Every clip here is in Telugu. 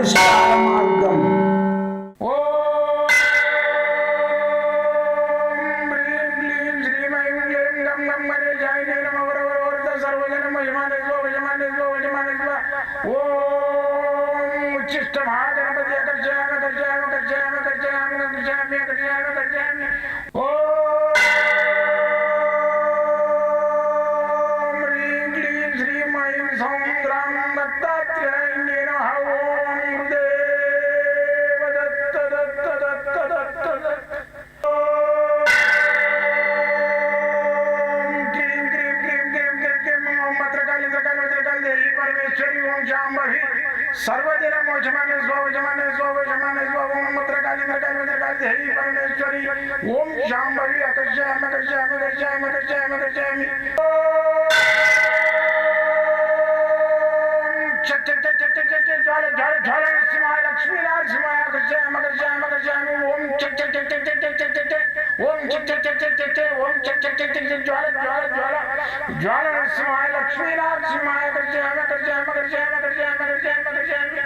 పరిష్కార మార్గం. सर्वजन मोचमाने स्वजमाने स्वजमाने स्वम मुद्रकाली मृकाली मृकाली देवी परमेश्वरी ओम शांभवी अकर्षयामि अकर्षयामि अकर्षयामि अकर्षयामि अकर्षयामि चट चट चट चट चट ज्वाल ज्वाल ज्वाल नरसिंहाय लक्ष्मी नरसिंहाय अकर्षयामि अकर्षयामि अकर्षयामि ओम चट चट चट चट चट चट चट ओम चट चट चट चट चट ओम चट चट चट चट ज्वाल ज्वाल ज्वाल ज्वाल नरसिंहाय लक्ष्मी नरसिंहाय अकर्षयामि अकर्षयामि अकर्षयामि अकर्षयामि अकर्षयामि अकर्षयामि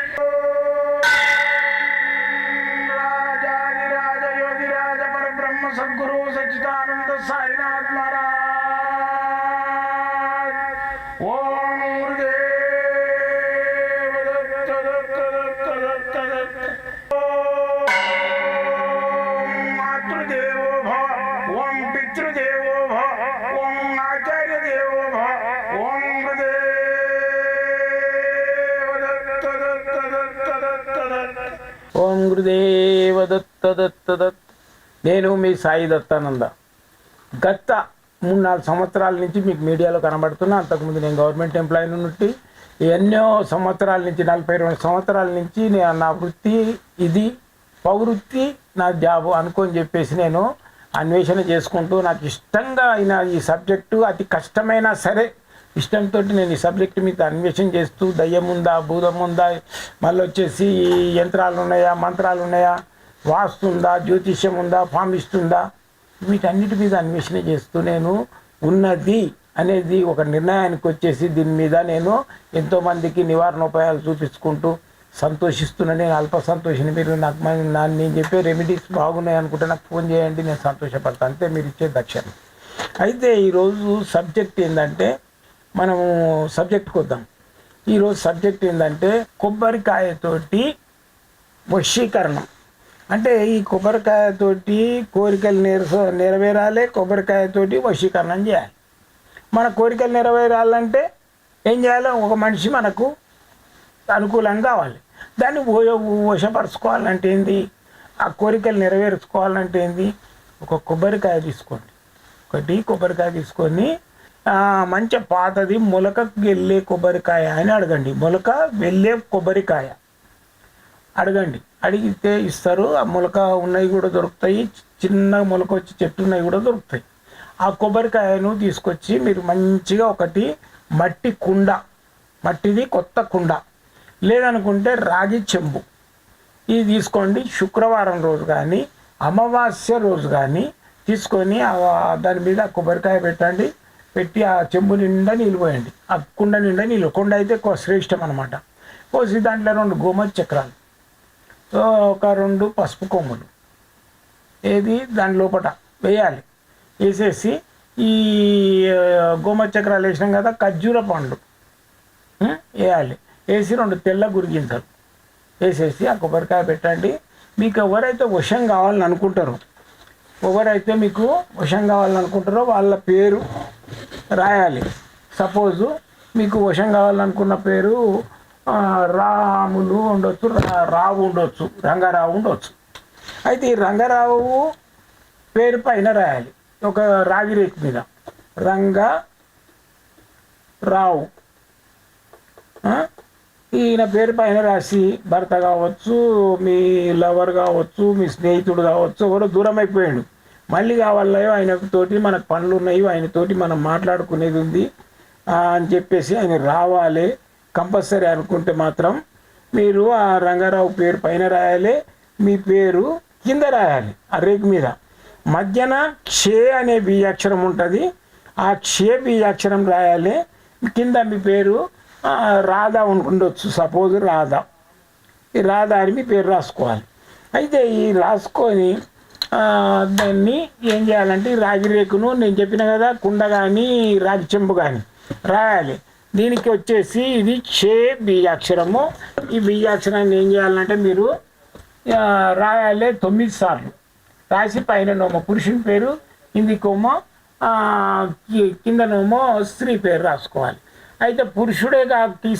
राजाधिराज योगिराज परब्रह्म सद्गुरु सच्चिदानंद साईनाथ महाराज ओम गुरुदेव दत्त दत्त दत्त दत्त दत्त ओम मातृदेवो भव ओम पितृदेवो भव ओम आचार्य देवो भव ओम ఓం గురుదేవ దత్త దత్త దత్. నేను మీ సాయి దత్తానంద. గత 3-4 సంవత్సరాల నుంచి మీకు మీడియాలో కనబడుతున్నా. అంతకుముందు నేను గవర్నమెంట్ ఎంప్లాయీ నుండి ఎన్నో సంవత్సరాల నుంచి 42 సంవత్సరాల నుంచి నా వృత్తి ఇది, పౌవృత్తి నా జాబు అనుకొని చెప్పేసి నేను అన్వేషణ చేసుకుంటూ నాకు ఇష్టంగా అయిన ఈ సబ్జెక్టు అతి కష్టమైనా సరే ఇష్టంతో నేను ఈ సబ్జెక్ట్ మీద అన్వేషణ చేస్తూ దయ్యం ఉందా, భూతం ఉందా, మళ్ళీ వచ్చేసి యంత్రాలు ఉన్నాయా, మంత్రాలు ఉన్నాయా, వాస్తు ఉందా, జ్యోతిష్యం ఉందా, ఫామిస్ట్ ఉందా, వీటన్నిటి మీద అన్వేషణ చేస్తూ నేను ఉన్నది అనేది ఒక నిర్ణయానికి వచ్చేసి దీని మీద నేను ఎంతోమందికి నివారణోపాయాలు చూపించుకుంటూ సంతోషిస్తున్నా. నేను అల్ప సంతోషిని. మీరు నాకు నేను చెప్పే రెమెడీస్ బాగున్నాయి అనుకుంటే నాకు ఫోన్ చేయండి, నేను సంతోషపడతాను. అంతే మీరు ఇచ్చే దక్షిణ. అయితే ఈరోజు సబ్జెక్ట్ ఏంటంటే, మనము సబ్జెక్ట్కి వద్దాం. ఈరోజు సబ్జెక్ట్ ఏంటంటే కొబ్బరికాయతోటి వశీకరణం. అంటే ఈ కొబ్బరికాయతోటి కోరికలు నెరవేరాలి, కొబ్బరికాయతోటి వశీకరణం చేయాలి. మన కోరికలు నెరవేరాలంటే ఏం చేయాలి? ఒక మనిషి మనకు అనుకూలంగా కావాలి. దాన్ని వశపరచుకోవాలంటే ఏంది? ఆ కోరికలు నెరవేర్చుకోవాలంటే ఏంది? ఒక కొబ్బరికాయ తీసుకోండి. ఒకటి కొబ్బరికాయ తీసుకొని మంచి పాతది మొలకకు వెళ్ళే కొబ్బరికాయ అని అడగండి. మొలక వెళ్ళే కొబ్బరికాయ అడగండి. అడిగితే ఇస్తారు. ఆ మొలక ఉన్నవి కూడా దొరుకుతాయి, చిన్న మొలక వచ్చి చెట్టు ఉన్నవి కూడా దొరుకుతాయి. ఆ కొబ్బరికాయను తీసుకొచ్చి మీరు మంచిగా ఒకటి మట్టి కుండ, మట్టిది కొత్త కుండ, లేదనుకుంటే రాగి చెంబు ఇది తీసుకోండి. శుక్రవారం రోజు కానీ అమావాస్య రోజు కానీ తీసుకొని దాని మీద కొబ్బరికాయ పెట్టండి. పెట్టి ఆ చెంబు నిండా నీళ్ళు పోయండి. ఆ కుండ నిండా నీళ్ళు, కుండ అయితే శ్రేష్టం అనమాట. పోసి దాంట్లో 2 గోమతి చక్రాలు, ఒక 2 పసుపు కొమ్ములు ఏది దాని లోపల వేయాలి. వేసేసి ఈ గోమతి చక్రాలు వేసినాం కదా, ఖర్జూర పండ్లు వేయాలి. వేసి 2 తెల్ల గురిగింతలు వేసేసి ఆ కొబ్బరికాయ పెట్టండి. మీకు ఎవరైతే వశం కావాలని అనుకుంటారో, ఎవరైతే మీకు వశం కావాలనుకుంటారో వాళ్ళ పేరు రాయాలి. సపోజు మీకు వశం కావాలనుకున్న పేరు రాములు ఉండొచ్చు, రావు ఉండొచ్చు, రంగారావు ఉండొచ్చు. అయితే ఈ రంగారావు పేరు పైన రాయాలి. ఒక రాగి రేకు మీద రంగారావు ఈయన పేరు పైన రాసి, భర్త కావచ్చు, మీ లవర్ కావచ్చు, మీ స్నేహితుడు కావచ్చు, ఎవరో దూరం అయిపోయాడు, మళ్ళీ కావాలయో ఆయనతోటి మనకు పనులు ఉన్నాయి, ఆయనతోటి మనం మాట్లాడుకునేది ఉంది అని చెప్పేసి ఆయన రావాలి కంపల్సరీ అనుకుంటే మాత్రం మీరు ఆ రంగారావు పేరు పైన రాయాలి, మీ పేరు కింద రాయాలి. ఆ రేకు మీద మధ్యన క్షే అనే బీజాక్షరం ఉంటుంది, ఆ క్షే బీజాక్షరం రాయాలి. కింద మీ పేరు రాధా ఉండొచ్చు, సపోజ్ రాధా. ఈ రాదారి మీ పేరు రాసుకోవాలి. అయితే ఈ రాసుకొని దాన్ని ఏం చేయాలంటే ఈ రాగి రేకును నేను చెప్పిన కదా కుండ కానీ రాగి చెంబు కానీ రాయాలి. దీనికి వచ్చేసి ఇది చే బీజాక్షరము. ఈ బీజాక్షరాన్ని ఏం చేయాలంటే మీరు రాయాలి 9 సార్లు. రాసి పైన నోమో పురుషుని పేరు, కిందికోమో కిందనేమో స్త్రీ పేరు రాసుకోవాలి. అయితే పురుషుడే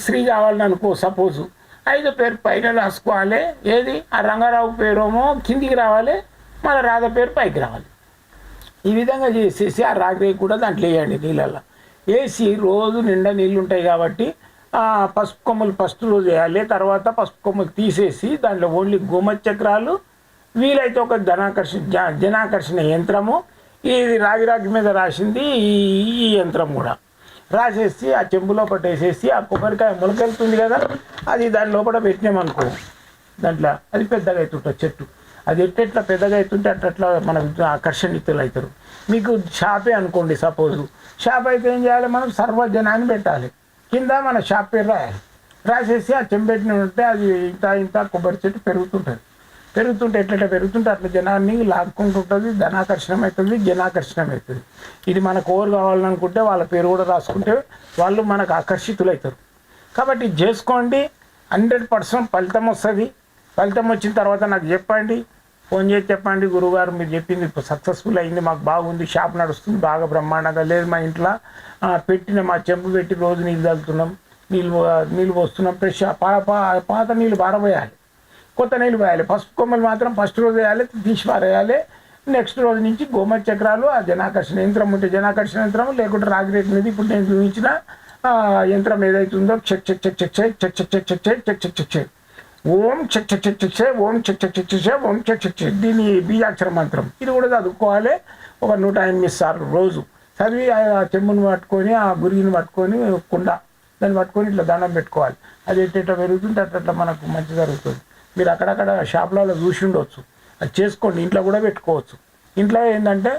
స్త్రీ కావాలని అనుకో సపోజు, అయితే పేరు పైన రాసుకోవాలి. ఏది ఆ రంగారావు పేరేమో కిందికి రావాలి, మళ్ళీ రాధ పేరు పైకి రావాలి. ఈ విధంగా చేసేసి ఆ రాగి కూడా దాంట్లో వేయండి. నీళ్ళల్లో వేసి రోజు నిండా నీళ్ళు ఉంటాయి కాబట్టి పసుపు కొమ్మలు ఫస్ట్ రోజు వేయాలి. తర్వాత పసుపు కొమ్మలు తీసేసి దాంట్లో ఓన్లీ గోమచక్రాలు, వీలైతే ఒక జనాకర్షణ యంత్రము, ఇది రాగి మీద రాసింది ఈ యంత్రం కూడా రాసేసి ఆ చెంబు లోపల వేసేసి ఆ కొబ్బరికాయ మొలకెళ్తుంది కదా అది దాని లోపల పెట్టినామనుకో దాంట్లో అది పెద్దగా అవుతుంటుంది చెట్టు. అది ఎట్లా పెద్దగా అవుతుంటే అట్లా మన ఆకర్షణీయులు అవుతారు. మీకు షాపే అనుకోండి సపోజు, షాప్ అయితే ఏం చేయాలి, మనం సర్వజనాన్ని పెట్టాలి. కింద మన షాప్ పేరు రాయాలి. రాసేసి ఆ చెంబెట్టిన ఉంటే అది ఇంత కొబ్బరి చెట్టు పెరుగుతుంటే ఎట్లా పెరుగుతుంటే అట్లా జనాన్ని లాక్కుంటుంటుంది, ధనాకర్షణం అవుతుంది, జనాకర్షణం అవుతుంది. ఇది మనకు ఓరు కావాలనుకుంటే వాళ్ళ పేరు కూడా రాసుకుంటే వాళ్ళు మనకు ఆకర్షితులు అవుతారు. కాబట్టి ఇది చేసుకోండి, 100% ఫలితం వస్తుంది. ఫలితం వచ్చిన తర్వాత నాకు చెప్పండి, ఫోన్ చేసి చెప్పండి, గురువుగారు మీరు చెప్పింది ఇప్పుడు సక్సెస్ఫుల్ అయింది, మాకు బాగుంది, షాప్ నడుస్తుంది బాగా బ్రహ్మాండంగా. లేదు మా ఇంట్లో పెట్టిన మా చెంపు పెట్టి రోజు నీళ్ళు చల్లుతున్నాం, నీళ్ళు పోస్తున్నాం, ఫ్రెష్ పాత నీళ్ళు పారబోయాలి, కొత్త నీళ్ళు పోయాలి. పసుపు కొమ్మలు మాత్రం ఫస్ట్ రోజు వేయాలి, తీసి పారేయాలి. నెక్స్ట్ రోజు నుంచి గోమచక్రాలు, ఆ జనాకర్షణ యంత్రం ఉంటే జనాకర్షణ యంత్రం, లేకుంటే రాగి రేటు మీద ఇప్పుడు నేను చూపించిన యంత్రం ఏదైతుందో చెక్ check check check check check check check check check check check check చెక్ ఓం చెక్ చెక్ చెక్ చెక్ చెక్ ఓం చెక్ చెక్ చెక్ చెక్ ఓం చెక్ చెక్ చెక్. దీని బీజాక్షర మంత్రం ఇది కూడా చదువుకోవాలి ఒక 108 సార్లు రోజు చదివి ఆ చెంబుని పట్టుకొని ఆ గురిగిని పట్టుకొని కుండ దాన్ని పట్టుకొని ఇట్లా దండం పెట్టుకోవాలి. అది ఎట్లా పెరుగుతుంటే అట్లా మనకు మంచి జరుగుతుంది. మీరు అక్కడక్కడ షాపులలో చూసి ఉండవచ్చు, అది చేసుకోండి, ఇంట్లో కూడా పెట్టుకోవచ్చు. ఇంట్లో ఏంటంటే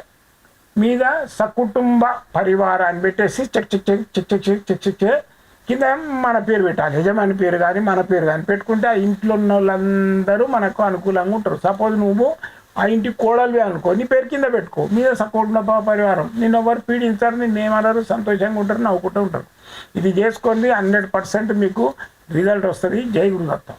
మీద సకుటుంబ పరివారాన్ని పెట్టేసి check check check check check check check check check కింద మన పేరు పెట్టాలి, యజమాని పేరు కానీ మన పేరు కానీ పెట్టుకుంటే ఆ ఇంట్లో ఉన్న వాళ్ళందరూ మనకు అనుకూలంగా ఉంటారు. సపోజ్ నువ్వు ఆ ఇంటి కోడలివి అనుకో, నీ పేరు కింద పెట్టుకో, మీద సకుటుంబ పరివారం, నిన్ను ఎవరు పీడించారు, నిన్నేమన్నారు, సంతోషంగా ఉంటారు, నవ్వుకుంటూ ఉంటారు. ఇది చేసుకోండి, 100% మీకు రిజల్ట్ వస్తుంది. జై గురుదత్త.